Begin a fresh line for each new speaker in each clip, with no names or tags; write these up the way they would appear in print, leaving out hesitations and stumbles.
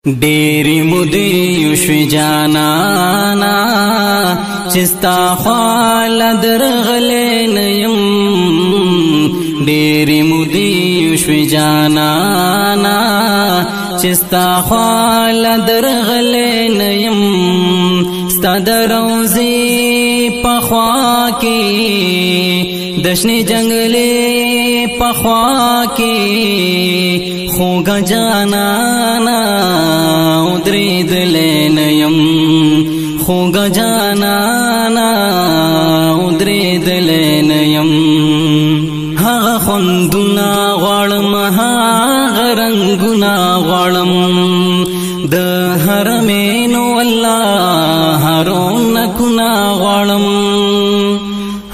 ډېری مودې شوې جانانا چستا خال درغلې نه یم ډېری مودې شوې جانانا چستا خال درغلې نه یم ستا د روضې په خوا کې د شنې جنګلې په خوا کې خوږه جانانا ودرېدلې نه یم خوږه جانانا ودرېدلې نه یم هغه خوندونه غواړم هغه رنګونه غواړم د حرمینو والله هرونکونه غواړم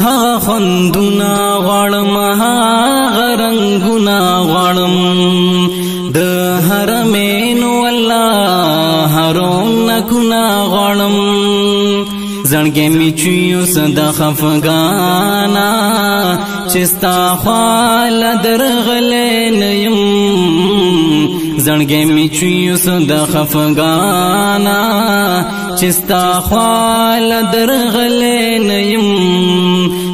هغه خوندونه غواړم هغه رنګونه غواړم د حرمینو والله هرونکونه غواړم زړګې مې چویو صد خفګانا چې ستا خال درغلې نه یم زړګې مې چویو صد خفګانا چې ستا خال درغلې نه یم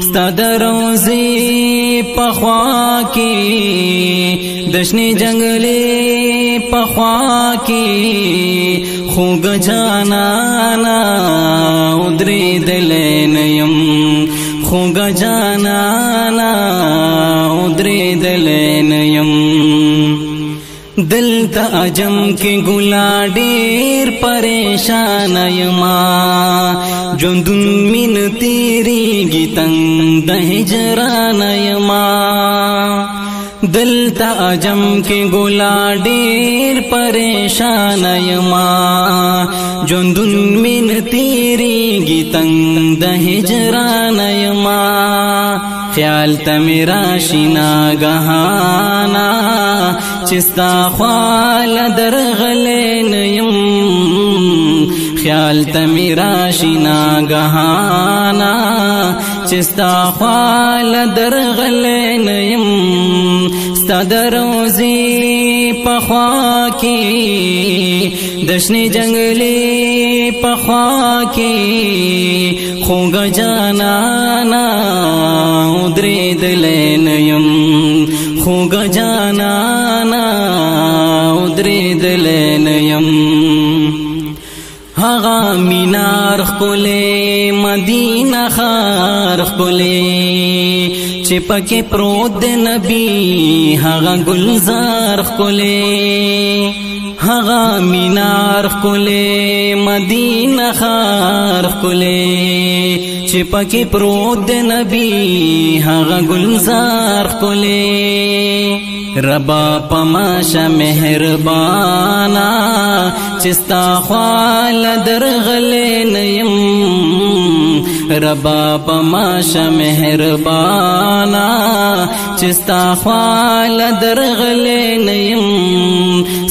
ستا د روضې په خوا کې د شنې جنګلې په خوا کې خوږه جانانا ودرېدلې نه یم خوږه جانانا ودرېدلې نه یم دلته عجم کې ګلا ډېر پریشان یما ژوندون مین تیریږي تنګ د هجران یما دلته عجم کې ګلا ډېر پریشان یما ژوندون مین تیریږي تنګ د هجران یما خیال ته مې راشي ناګهانا چې ستا خال درغلې نه یم خیال ته مې راشي ناګهانا چې ستا خال درغلې نه یم ستا د روضې په خوا کې د شنې جنګلې په خوا کې خوږه جانانا ودرېدلې نه یم خوږه جانانا ودرېدلې نه یم هغه مینار ښکلې مدینه ښار ښکلې چې پکې پروت د نبی هغه گلزار ښکلې هغه مینار ښکلې مدینه ښار ښکلې چې پکې پروت د نبی هغه گلزار ښکلې ربا پماشه مهربانا چې ستا خال درغلې نه یم ربا پماشه مهربانا چې ستا خال درغلې نه یم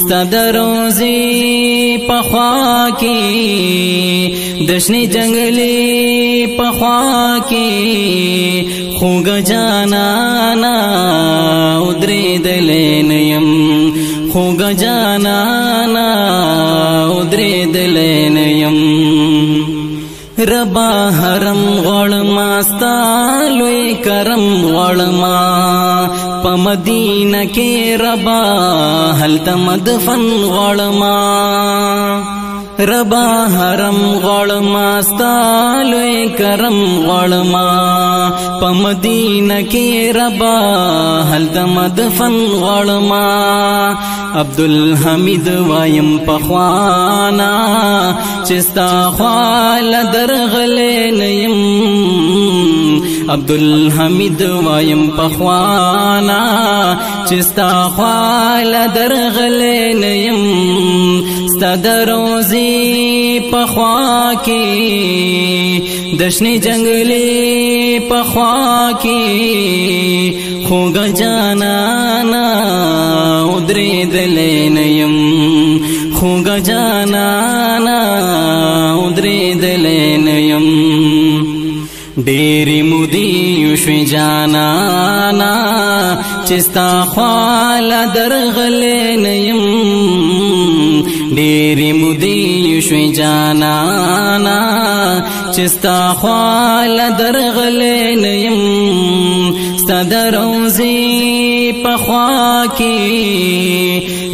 ستا د روضې په خوا کې د شنې جنګلې په خوا کې خوږه جانانا ودرېدلې نه یم خوږه جانانا ودرېدلې نه یم ربا حرم غواړم ستا لوی کرم غواړم په مدینه کې ربا هلته مدفن غواړم ربا حرم غواړم ستا لوی کرم غواړم په مدینه کې ربا هلته مدفن غواړم عبدالحمید وایم پخوانا چې ستا خال درغلې نه یم عبدالحمید وایم پخوانا چې ستا خال درغلې نه یم ستا د روضې په خوا کې د شنې جنګلې په خوا کې خوږه جانانا ودرېدلې نه یم خوږه جانانا ودرېدلې نه یم ډېرې مودې شوې جانانا چې ستا خواله درغلی نه یم ډېرې مودې شوې جانانا چې ستا خواله درغلی نه یم ستا د روضې په خوا کې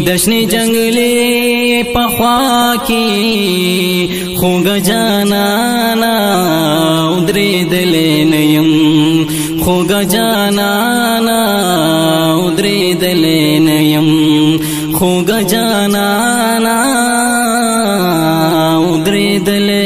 د شنې جنګلې په خوا کې خوږه جانانا ودرېدلی نه یم خوږه جانانا ودرېدلی نه یم خوږه جانانا ودرېدلی